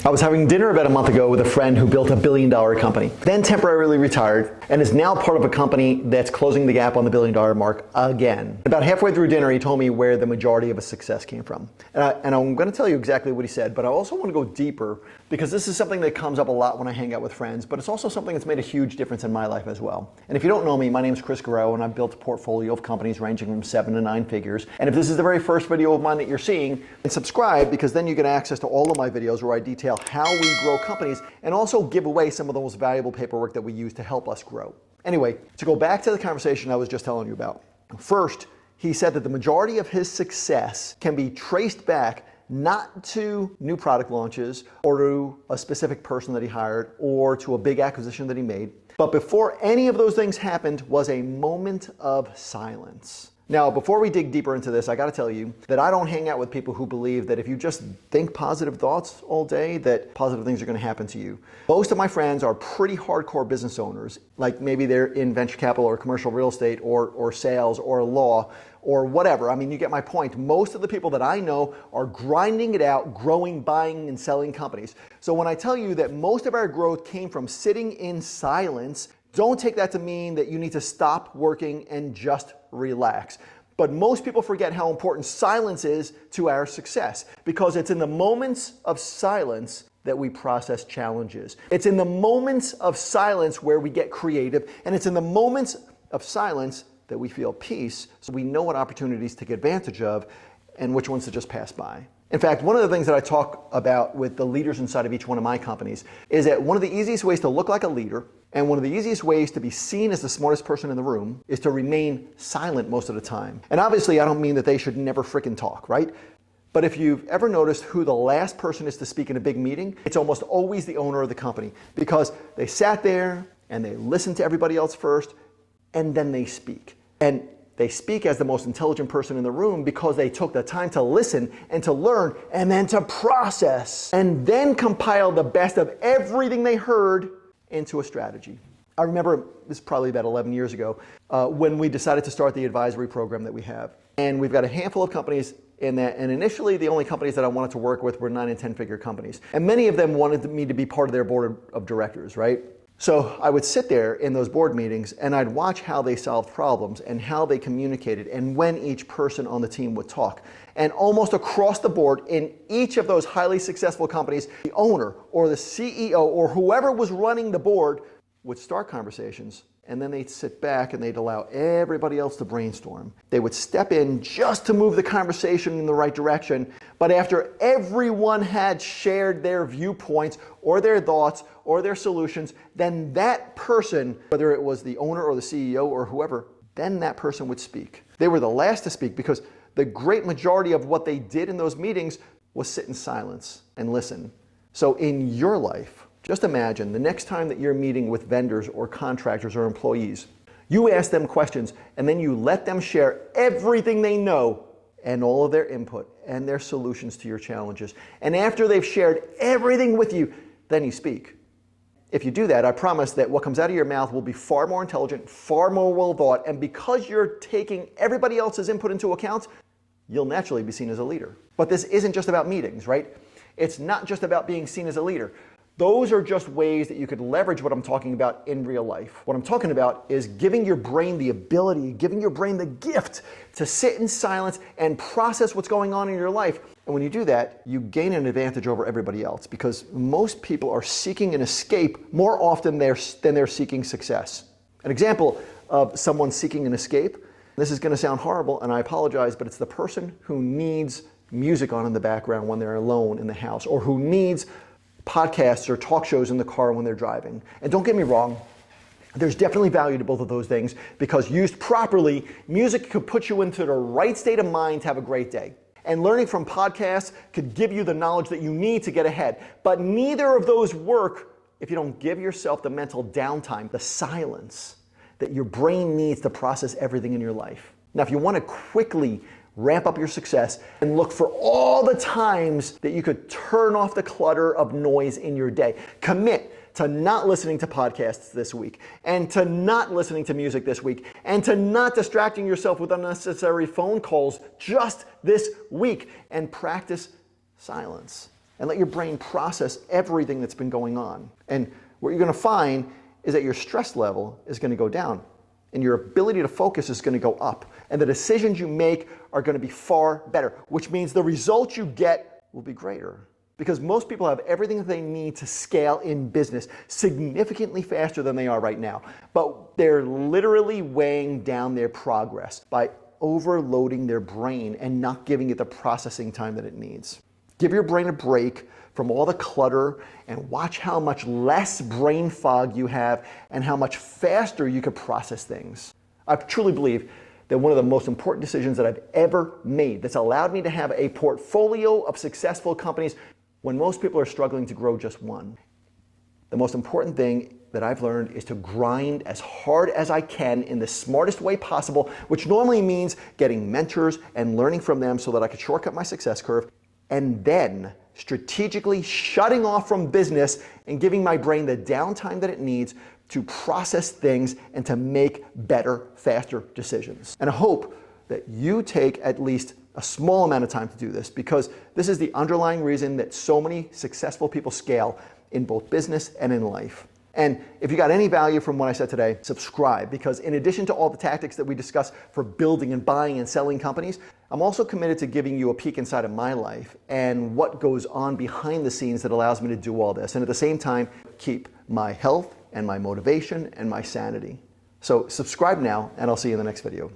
I was having dinner about a month ago with a friend who built $1 billion company, then temporarily retired, and is now part of a company that's closing the gap on the $1 billion mark again. About halfway through dinner, he told me where the majority of his success came from. And I'm going to tell you exactly what he said, but I also want to go deeper because this is something that comes up a lot when I hang out with friends, but it's also something that's made a huge difference in my life as well. And if you don't know me, my name is Chris Guerrero, and I've built a portfolio of companies ranging from 7 to 9 figures. And if this is the very first video of mine that you're seeing, then subscribe, because then you get access to all of my videos where I detail how we grow companies and also give away some of the most valuable paperwork that we use to help us grow. Anyway, to go back to the conversation I was just telling you about. First, he said that the majority of his success can be traced back not to new product launches or to a specific person that he hired or to a big acquisition that he made, but before any of those things happened was a moment of silence. Now, before we dig deeper into this, I gotta tell you that I don't hang out with people who believe that if you just think positive thoughts all day, that positive things are gonna happen to you. Most of my friends are pretty hardcore business owners, like maybe they're in venture capital or commercial real estate or sales or law or whatever. I mean, you get my point. Most of the people that I know are grinding it out, growing, buying, and selling companies. So when I tell you that most of our growth came from sitting in silence, don't take that to mean that you need to stop working and just relax. But most people forget how important silence is to our success, because it's in the moments of silence that we process challenges. It's in the moments of silence where we get creative, and it's in the moments of silence that we feel peace, so we know what opportunities to take advantage of and which ones to just pass by. In fact, one of the things that I talk about with the leaders inside of each one of my companies is that one of the easiest ways to look like a leader and one of the easiest ways to be seen as the smartest person in the room is to remain silent most of the time. And obviously, I don't mean that they should never frickin' talk, right? But if you've ever noticed who the last person is to speak in a big meeting, it's almost always the owner of the company, because they sat there and they listened to everybody else first and then they speak. And they speak as the most intelligent person in the room because they took the time to listen and to learn and then to process and then compile the best of everything they heard into a strategy. I remember this is probably about 11 years ago when we decided to start the advisory program that we have. And we've got a handful of companies in that, and initially the only companies that I wanted to work with were 9 and 10 figure companies. And many of them wanted me to be part of their board of directors, right? So I would sit there in those board meetings and I'd watch how they solved problems and how they communicated and when each person on the team would talk. And almost across the board in each of those highly successful companies, the owner or the CEO or whoever was running the board would start conversations, and then they'd sit back and they'd allow everybody else to brainstorm. They would step in just to move the conversation in the right direction, but after everyone had shared their viewpoints or their thoughts or their solutions, then that person, whether it was the owner or the CEO or whoever, then that person would speak. They were the last to speak because the great majority of what they did in those meetings was sit in silence and listen. So in your life, just imagine the next time that you're meeting with vendors or contractors or employees, you ask them questions and then you let them share everything they know and all of their input and their solutions to your challenges. And after they've shared everything with you, then you speak. If you do that, I promise that what comes out of your mouth will be far more intelligent, far more well thought, and because you're taking everybody else's input into account, you'll naturally be seen as a leader. But this isn't just about meetings, right? It's not just about being seen as a leader. Those are just ways that you could leverage what I'm talking about in real life. What I'm talking about is giving your brain the ability, giving your brain the gift to sit in silence and process what's going on in your life. And when you do that, you gain an advantage over everybody else, because most people are seeking an escape more often than they're seeking success. An example of someone seeking an escape, this is going to sound horrible and I apologize, but it's the person who needs music on in the background when they're alone in the house, or who needs podcasts or talk shows in the car when they're driving. And don't get me wrong, there's definitely value to both of those things, because used properly, music could put you into the right state of mind to have a great day. And learning from podcasts could give you the knowledge that you need to get ahead. But neither of those work if you don't give yourself the mental downtime, the silence that your brain needs to process everything in your life. Now, if you want to quickly ramp up your success and look for all the times that you could turn off the clutter of noise in your day, commit to not listening to podcasts this week, and to not listening to music this week, and to not distracting yourself with unnecessary phone calls just this week, and practice silence. and let your brain process everything that's been going on. And what you're going to find is that your stress level is going to go down and your ability to focus is going to go up. And the decisions you make are going to be far better, which means the results you get will be greater. Because most people have everything that they need to scale in business significantly faster than they are right now. But they're literally weighing down their progress by overloading their brain and not giving it the processing time that it needs. Give your brain a break from all the clutter and watch how much less brain fog you have and how much faster you can process things. I truly believe that one of the most important decisions that I've ever made that's allowed me to have a portfolio of successful companies when most people are struggling to grow just one. The most important thing that I've learned is to grind as hard as I can in the smartest way possible, which normally means getting mentors and learning from them so that I could shortcut my success curve, and then strategically shutting off from business and giving my brain the downtime that it needs to process things and to make better, faster decisions. And I hope that you take at least a small amount of time to do this, because this is the underlying reason that so many successful people scale in both business and in life. And if you got any value from what I said today, subscribe, because in addition to all the tactics that we discuss for building and buying and selling companies, I'm also committed to giving you a peek inside of my life and what goes on behind the scenes that allows me to do all this, and at the same time keep my health and my motivation and my sanity. So subscribe now, and I'll see you in the next video.